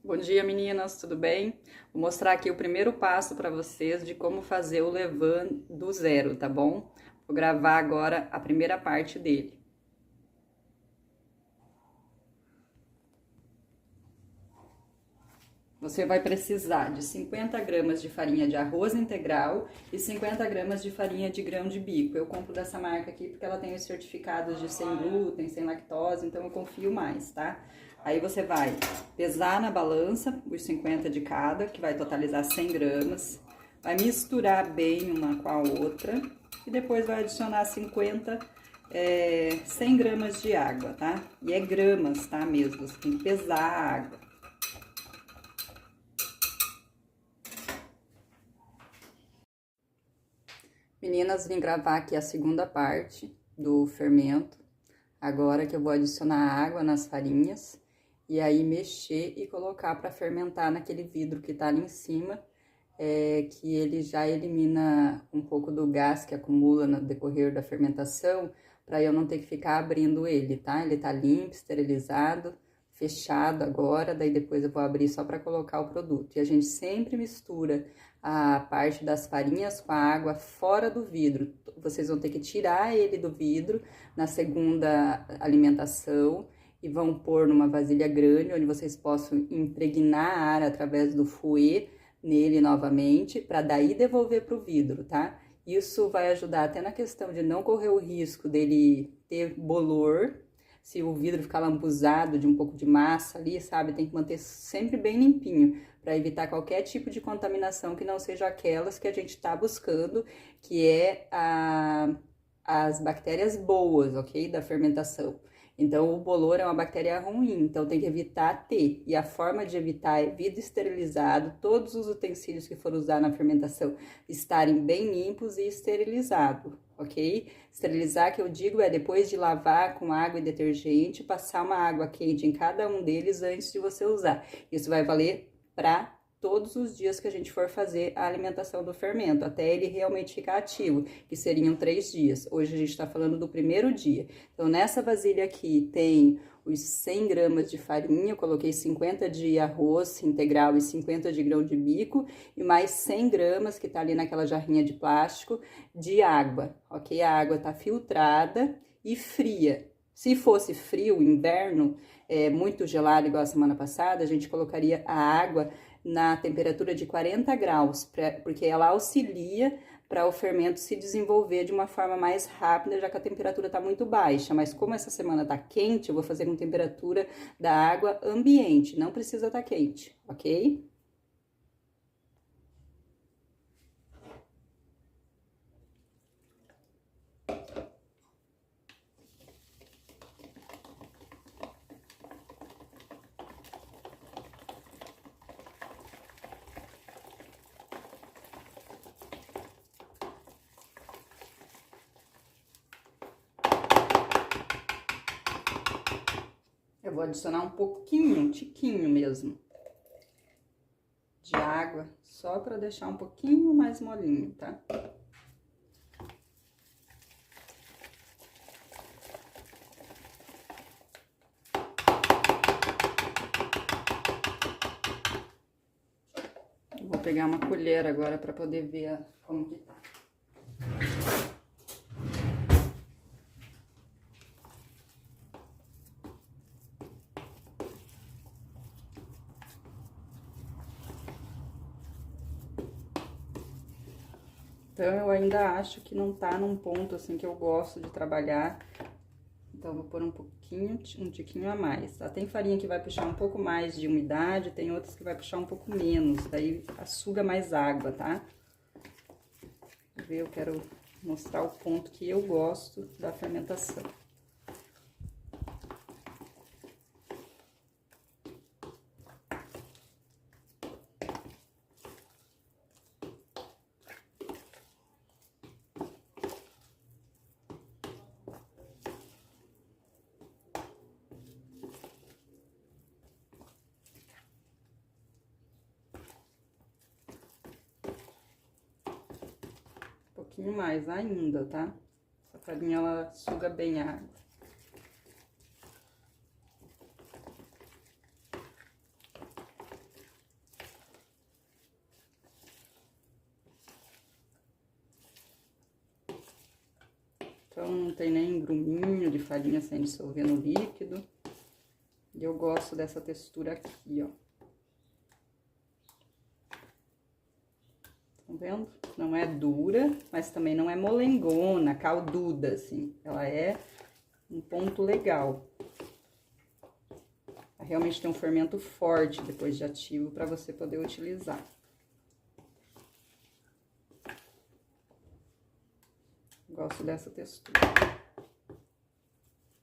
Bom dia, meninas, tudo bem? Vou mostrar aqui o primeiro passo para vocês de como fazer o levain do zero, tá bom? Vou gravar agora a primeira parte dele. Você vai precisar de 50 gramas de farinha de arroz integral e 50 gramas de farinha de grão de bico. Eu compro dessa marca aqui porque ela tem os certificados de sem glúten, sem lactose, então eu confio mais, tá? Aí você vai pesar na balança os 50 de cada, que vai totalizar 100 gramas. Vai misturar bem uma com a outra e depois vai adicionar 100 gramas de água, tá? E é gramas, tá, mesmo, você tem que pesar a água. Meninas, vim gravar aqui a segunda parte do fermento, agora que eu vou adicionar água nas farinhas e aí mexer e colocar para fermentar naquele vidro que tá ali em cima, que ele já elimina um pouco do gás que acumula no decorrer da fermentação, para eu não ter que ficar abrindo ele, tá? Ele tá limpo, esterilizado, fechado agora, daí depois eu vou abrir só para colocar o produto. E a gente sempre mistura a parte das farinhas com a água fora do vidro. Vocês vão ter que tirar ele do vidro na segunda alimentação e vão pôr numa vasilha grande, onde vocês possam impregnar ar através do fouet nele novamente, para daí devolver para o vidro, tá? Isso vai ajudar até na questão de não correr o risco dele ter bolor, se o vidro ficar lambuzado de um pouco de massa ali, sabe? Tem que manter sempre bem limpinho, para evitar qualquer tipo de contaminação que não seja aquelas que a gente está buscando, que é as bactérias boas, ok? Da fermentação. Então, o bolor é uma bactéria ruim, então tem que evitar ter. E a forma de evitar é vidro esterilizado, todos os utensílios que for usar na fermentação estarem bem limpos e esterilizados, ok? Esterilizar, que eu digo, é depois de lavar com água e detergente, passar uma água quente em cada um deles antes de você usar. Isso vai valer para todos os dias que a gente for fazer a alimentação do fermento, até ele realmente ficar ativo, que seriam 3 dias. Hoje a gente está falando do primeiro dia. Então, nessa vasilha aqui tem os 100 gramas de farinha, eu coloquei 50 de arroz integral e 50 de grão de bico, e mais 100 gramas, que tá ali naquela jarrinha de plástico, de água, ok? A água tá filtrada e fria. Se fosse frio, inverno, muito gelado, igual a semana passada, a gente colocaria a água na temperatura de 40 graus, porque ela auxilia para o fermento se desenvolver de uma forma mais rápida, já que a temperatura está muito baixa. Mas como essa semana está quente, eu vou fazer com temperatura da água ambiente, não precisa estar quente, ok? Eu vou adicionar um pouquinho, um tiquinho mesmo, de água, só para deixar um pouquinho mais molinho, tá? Vou pegar uma colher agora para poder ver como que tá. Então, eu ainda acho que não tá num ponto, assim, que eu gosto de trabalhar. Então, vou pôr um pouquinho, um tiquinho a mais, tá? Tem farinha que vai puxar um pouco mais de umidade, tem outras que vai puxar um pouco menos, daí suga mais água, tá? Eu quero mostrar o ponto que eu gosto da fermentação. Um pouquinho mais ainda, tá? Essa farinha, ela suga bem a água. Então, não tem nem gruminho de farinha sem dissolver no líquido. E eu gosto dessa textura aqui, ó. Tá vendo? Não é dura, mas também não é molengona, calduda, assim. Ela é um ponto legal. Ela realmente tem um fermento forte depois de ativo para você poder utilizar. Gosto dessa textura.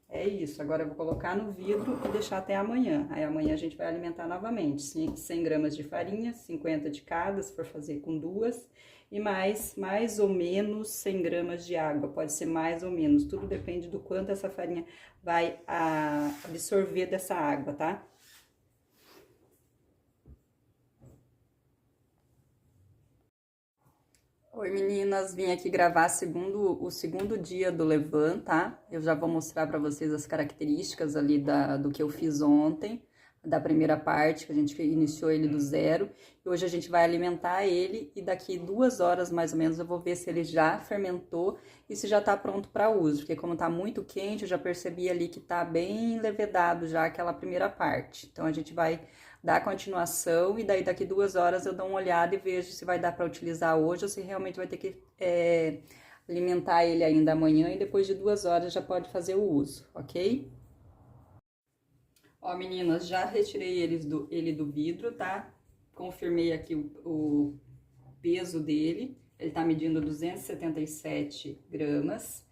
É isso, agora eu vou colocar no vidro e deixar até amanhã. Aí amanhã a gente vai alimentar novamente. 100 gramas de farinha, 50 de cada, se for fazer com duas. E mais ou menos 100 gramas de água, pode ser mais ou menos. Tudo depende do quanto essa farinha vai absorver dessa água, tá? Oi meninas, vim aqui gravar o segundo dia do Levan, tá? Eu já vou mostrar pra vocês as características ali do que eu fiz ontem, da primeira parte, que a gente iniciou ele do zero. E hoje a gente vai alimentar ele e daqui 2 horas mais ou menos eu vou ver se ele já fermentou e se já tá pronto para uso. Porque como tá muito quente, eu já percebi ali que tá bem levedado já aquela primeira parte. Então a gente vai dar continuação e daí daqui 2 horas eu dou uma olhada e vejo se vai dar para utilizar hoje ou se realmente vai ter que alimentar ele ainda amanhã e depois de 2 horas já pode fazer o uso, ok? Ó, meninas, já retirei ele do vidro, tá? Confirmei aqui o peso dele. Ele tá medindo 277 gramas.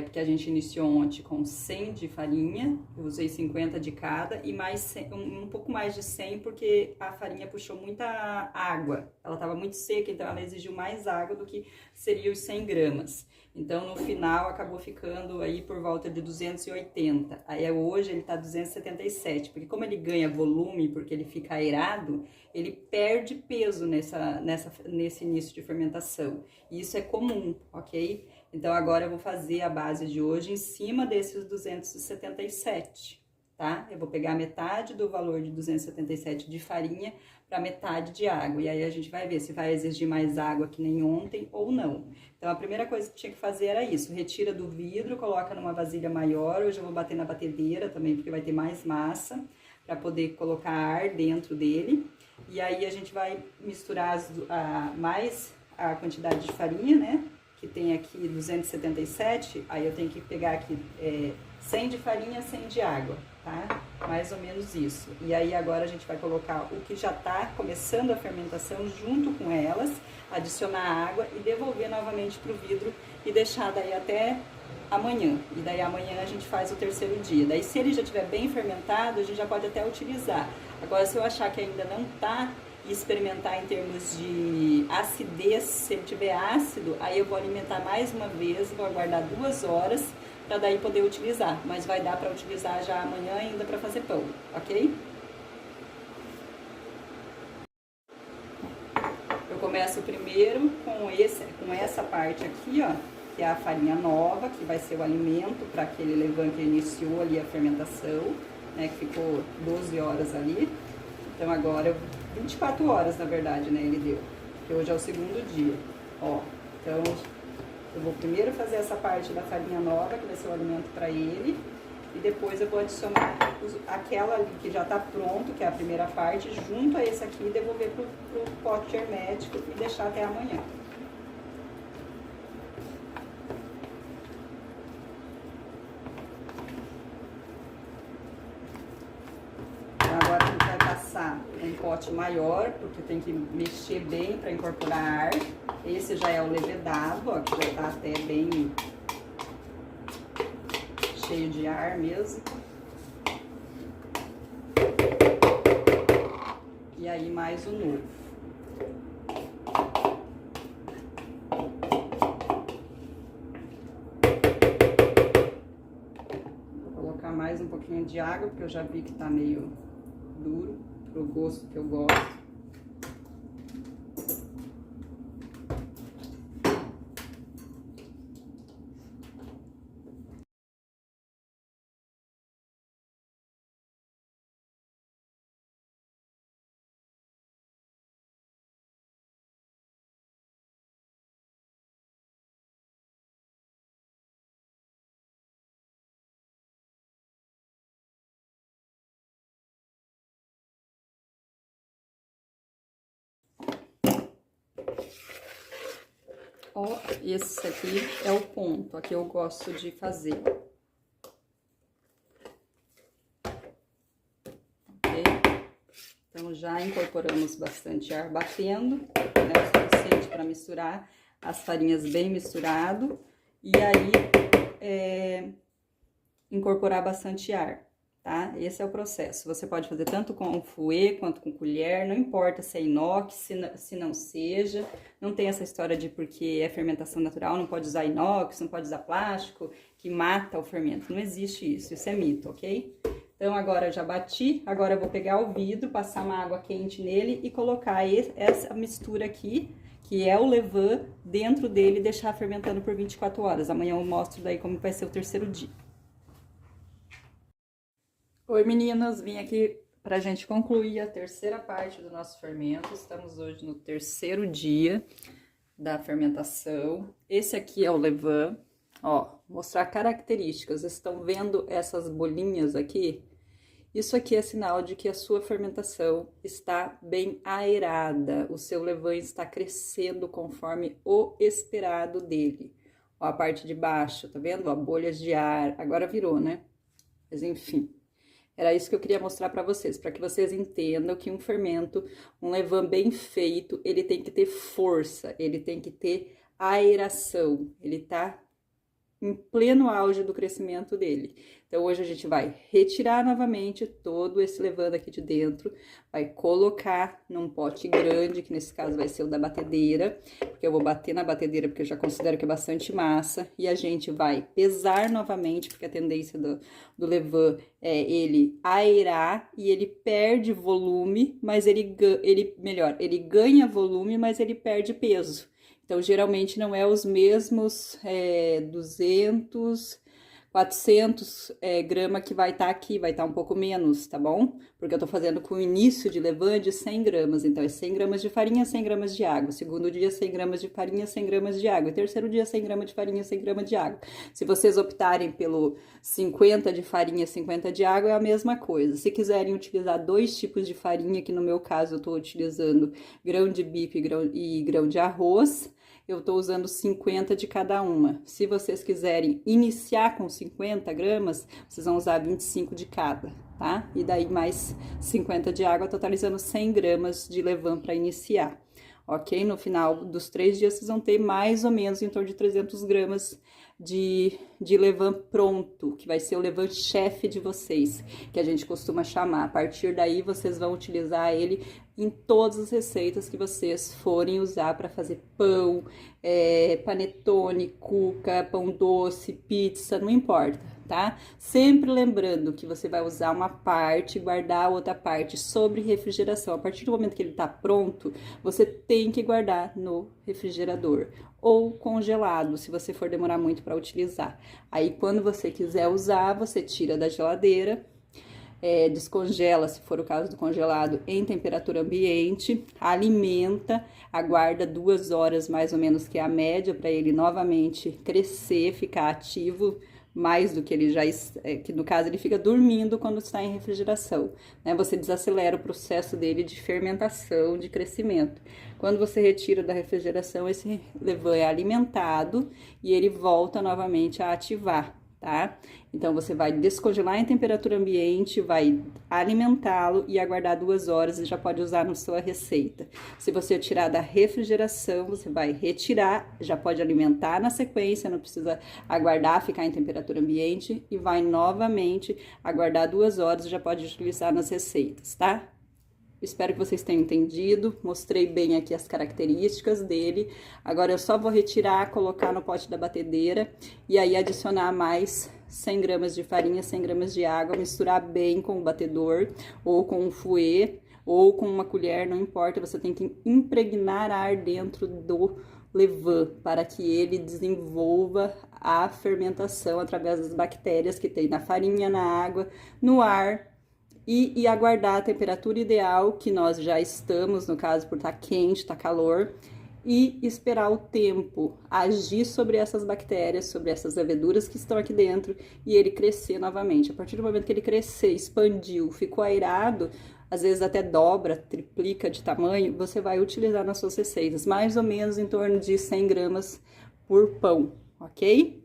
Porque a gente iniciou ontem com 100 de farinha, eu usei 50 de cada e mais 100, um pouco mais de 100 porque a farinha puxou muita água, ela estava muito seca, então ela exigiu mais água do que seria os 100 gramas. Então, no final, acabou ficando aí por volta de 280. Aí, hoje, ele tá 277, porque como ele ganha volume, porque ele fica aerado, ele perde peso nesse início de fermentação. E isso é comum, ok? Então, agora eu vou fazer a base de hoje em cima desses 277, tá? Eu vou pegar metade do valor de 277 de farinha para metade de água. E aí, a gente vai ver se vai exigir mais água que nem ontem ou não. Então, a primeira coisa que tinha que fazer era isso. Retira do vidro, coloca numa vasilha maior. Hoje eu vou bater na batedeira também, porque vai ter mais massa para poder colocar ar dentro dele. E aí, a gente vai misturar mais a quantidade de farinha, né? Que tem aqui 277, aí eu tenho que pegar aqui 100 de farinha, 100 de água, tá? Mais ou menos isso. E aí agora a gente vai colocar o que já tá começando a fermentação junto com elas, adicionar água e devolver novamente pro vidro e deixar daí até amanhã. E daí amanhã a gente faz o terceiro dia. Daí se ele já estiver bem fermentado, a gente já pode até utilizar. Agora se eu achar que ainda não tá, e experimentar em termos de acidez, se ele tiver ácido, aí eu vou alimentar mais uma vez, vou aguardar 2 horas para daí poder utilizar, mas vai dar para utilizar já amanhã ainda para fazer pão, ok? Eu começo primeiro com essa parte aqui, ó, que é a farinha nova, que vai ser o alimento para aquele levain que iniciou ali a fermentação, né, que ficou 12 horas ali. Então agora 24 horas, na verdade, né, ele deu, porque hoje é o segundo dia, ó. Então, eu vou primeiro fazer essa parte da farinha nova, que vai ser o alimento para ele, e depois eu vou adicionar aquela ali que já tá pronto, que é a primeira parte, junto a esse aqui, e devolver pro pote hermético e deixar até amanhã. Um pote maior, porque tem que mexer bem para incorporar ar. Esse já é o levedado, ó, que já tá até bem cheio de ar mesmo. E aí mais o novo. Vou colocar mais um pouquinho de água, porque eu já vi que tá meio duro, pro gosto que eu gosto. Ó, esse aqui é o ponto, aqui eu gosto de fazer. Ok? Então, já incorporamos bastante ar batendo, né? O suficiente para misturar as farinhas bem misturado. E aí, incorporar bastante ar, tá? Esse é o processo. Você pode fazer tanto com fouet quanto com colher, não importa se é inox, se não seja. Não tem essa história de porque é fermentação natural, não pode usar inox, não pode usar plástico, que mata o fermento. Não existe isso, isso é mito, ok? Então, agora eu já bati, agora eu vou pegar o vidro, passar uma água quente nele e colocar essa mistura aqui, que é o levain, dentro dele e deixar fermentando por 24 horas. Amanhã eu mostro daí como vai ser o terceiro dia. Oi, meninas, vim aqui pra gente concluir a terceira parte do nosso fermento. Estamos hoje no terceiro dia da fermentação. Esse aqui é o levain. Ó, mostrar características. Vocês estão vendo essas bolinhas aqui? Isso aqui é sinal de que a sua fermentação está bem aerada. O seu levain está crescendo conforme o esperado dele. Ó, a parte de baixo, tá vendo? Ó, bolhas de ar. Agora virou, né? Mas enfim. Era isso que eu queria mostrar para vocês que vocês entendam que um fermento, um levain bem feito, ele tem que ter força, ele tem que ter aeração, ele tá em pleno auge do crescimento dele. Então, hoje a gente vai retirar novamente todo esse levain aqui de dentro, vai colocar num pote grande, que nesse caso vai ser o da batedeira, porque eu vou bater na batedeira, porque eu já considero que é bastante massa, e a gente vai pesar novamente, porque a tendência do levain é ele aerar, e ele perde volume, mas ele ganha volume, mas ele perde peso. Então, geralmente não é os mesmos 200, 400 gramas que vai estar aqui, vai estar um pouco menos, tá bom? Porque eu tô fazendo com o início de levain de 100 gramas, então é 100 gramas de farinha, 100 gramas de água. Segundo dia, 100 gramas de farinha, 100 gramas de água. E terceiro dia, 100 gramas de farinha, 100 gramas de água. Se vocês optarem pelo 50 de farinha, 50 de água, é a mesma coisa. Se quiserem utilizar dois tipos de farinha, que no meu caso eu tô utilizando grão de bife e grão de arroz, eu tô usando 50 de cada uma. Se vocês quiserem iniciar com 50 gramas, vocês vão usar 25 de cada, tá? E daí mais 50 de água, totalizando 100 gramas de levain para iniciar, ok? No final dos 3 dias, vocês vão ter mais ou menos em torno de 300 gramas de levain pronto, que vai ser o levain chefe de vocês, que a gente costuma chamar. A partir daí, vocês vão utilizar ele em todas as receitas que vocês forem usar para fazer pão, panetone, cuca, pão doce, pizza, não importa, tá? Sempre lembrando que você vai usar uma parte, guardar a outra parte sobre refrigeração. A partir do momento que ele tá pronto, você tem que guardar no refrigerador ou congelado, se você for demorar muito para utilizar. Aí, quando você quiser usar, você tira da geladeira, descongela, se for o caso do congelado, em temperatura ambiente, alimenta, aguarda 2 horas mais ou menos, que é a média, para ele novamente crescer, ficar ativo, mais do que ele já, que no caso ele fica dormindo quando está em refrigeração, né? Você desacelera o processo dele de fermentação, de crescimento. Quando você retira da refrigeração, esse levain é alimentado e ele volta novamente a ativar, tá? Então, você vai descongelar em temperatura ambiente, vai alimentá-lo e aguardar 2 horas e já pode usar na sua receita. Se você tirar da refrigeração, você vai retirar, já pode alimentar na sequência, não precisa aguardar, ficar em temperatura ambiente e vai novamente aguardar 2 horas e já pode utilizar nas receitas, tá? Espero que vocês tenham entendido, mostrei bem aqui as características dele. Agora eu só vou retirar, colocar no pote da batedeira e aí adicionar mais 100 gramas de farinha, 100 gramas de água, misturar bem com o batedor ou com o fouet ou com uma colher, não importa, você tem que impregnar ar dentro do levain para que ele desenvolva a fermentação através das bactérias que tem na farinha, na água, no ar. E aguardar a temperatura ideal, que nós já estamos, no caso, por estar quente, estar calor, e esperar o tempo agir sobre essas bactérias, sobre essas leveduras que estão aqui dentro, e ele crescer novamente. A partir do momento que ele crescer, expandiu, ficou aerado, às vezes até dobra, triplica de tamanho, você vai utilizar nas suas receitas, mais ou menos em torno de 100 gramas por pão, ok?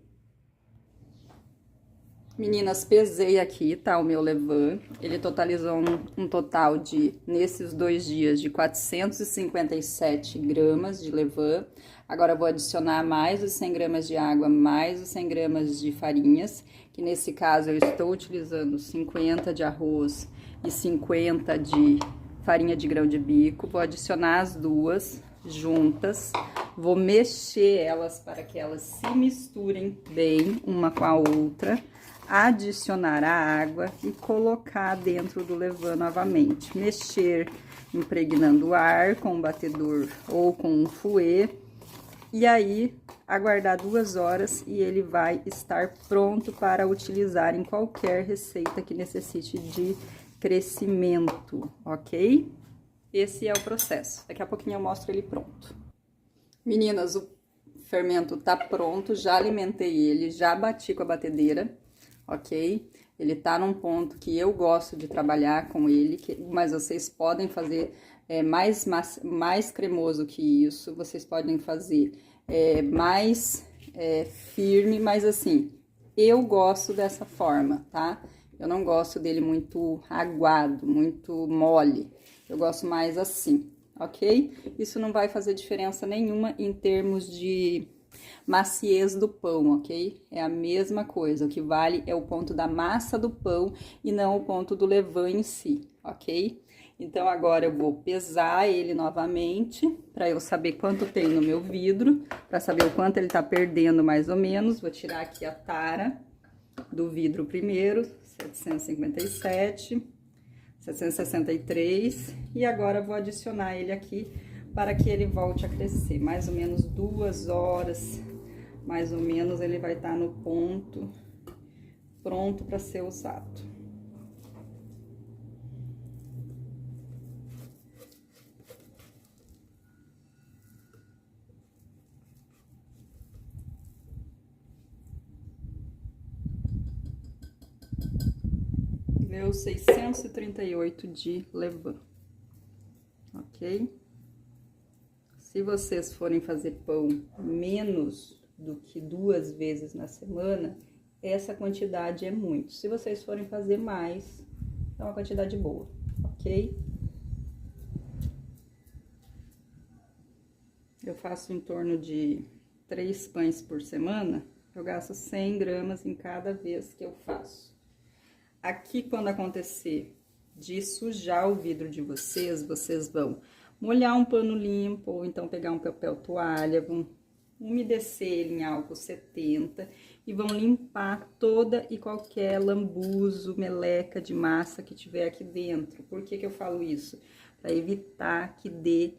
Meninas, pesei aqui, tá, o meu levain, ele totalizou um total de, nesses 2 dias, de 457 gramas de levain. Agora, eu vou adicionar mais os 100 gramas de água, mais os 100 gramas de farinhas, que nesse caso eu estou utilizando 50 de arroz e 50 de farinha de grão de bico. Vou adicionar as duas juntas, vou mexer elas para que elas se misturem bem uma com a outra, adicionar a água e colocar dentro do levain novamente. Mexer, impregnando o ar com um batedor ou com um fouet. E aí, aguardar 2 horas e ele vai estar pronto para utilizar em qualquer receita que necessite de crescimento, ok? Esse é o processo. Daqui a pouquinho eu mostro ele pronto. Meninas, o fermento tá pronto, já alimentei ele, já bati com a batedeira, ok? Ele tá num ponto que eu gosto de trabalhar com ele, mas vocês podem fazer mais cremoso que isso, vocês podem fazer mais firme, mas assim, eu gosto dessa forma, tá? Eu não gosto dele muito aguado, muito mole, eu gosto mais assim, ok? Isso não vai fazer diferença nenhuma em termos de maciez do pão, ok? É a mesma coisa, o que vale é o ponto da massa do pão e não o ponto do levain em si, ok? Então, agora eu vou pesar ele novamente, para eu saber quanto tem no meu vidro, para saber o quanto ele tá perdendo mais ou menos. Vou tirar aqui a tara do vidro primeiro, 757, 763, e agora vou adicionar ele aqui para que ele volte a crescer. Mais ou menos 2 horas, mais ou menos, ele vai estar no ponto pronto para ser usado. Deu 638 de levain, ok? Se vocês forem fazer pão menos do que 2 vezes na semana, essa quantidade é muito. Se vocês forem fazer mais, é uma quantidade boa, ok? Eu faço em torno de 3 pães por semana, eu gasto 100 gramas em cada vez que eu faço. Aqui, quando acontecer de sujar o vidro de vocês, vocês vão molhar um pano limpo, ou então pegar um papel toalha, vão umedecer ele em álcool 70 e vão limpar toda e qualquer lambuzo, meleca de massa que tiver aqui dentro. Por que que eu falo isso? Para evitar que dê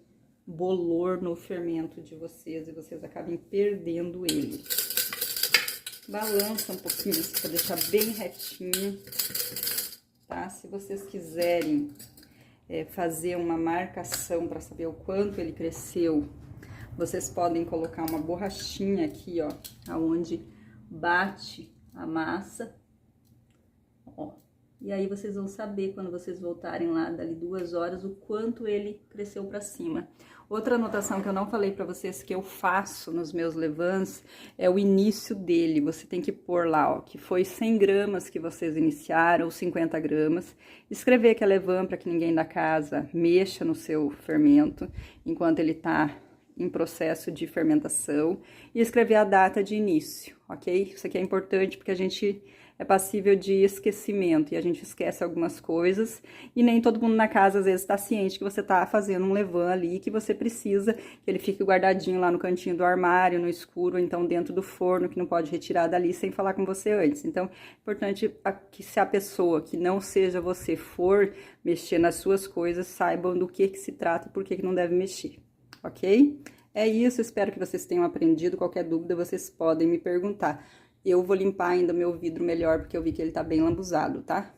bolor no fermento de vocês e vocês acabem perdendo ele. Balança um pouquinho para deixar bem retinho, tá? Se vocês quiserem fazer uma marcação para saber o quanto ele cresceu, vocês podem colocar uma borrachinha aqui, ó, aonde bate a massa, ó. E aí vocês vão saber, quando vocês voltarem lá, dali 2 horas, o quanto ele cresceu para cima. Outra anotação que eu não falei para vocês, que eu faço nos meus levains, é o início dele. Você tem que pôr lá, ó, que foi 100 gramas que vocês iniciaram, ou 50 gramas. Escrever que é levain para que ninguém da casa mexa no seu fermento, enquanto ele tá em processo de fermentação. E escrever a data de início, ok? Isso aqui é importante porque a gente é passível de esquecimento e a gente esquece algumas coisas e nem todo mundo na casa às vezes está ciente que você está fazendo um levain ali, que você precisa que ele fique guardadinho lá no cantinho do armário, no escuro, ou então dentro do forno, que não pode retirar dali sem falar com você antes. Então, é importante que se a pessoa que não seja você for mexer nas suas coisas, saibam do que se trata e por que não deve mexer, ok? É isso, espero que vocês tenham aprendido. Qualquer dúvida, vocês podem me perguntar. Eu vou limpar ainda meu vidro melhor, porque eu vi que ele tá bem lambuzado, tá?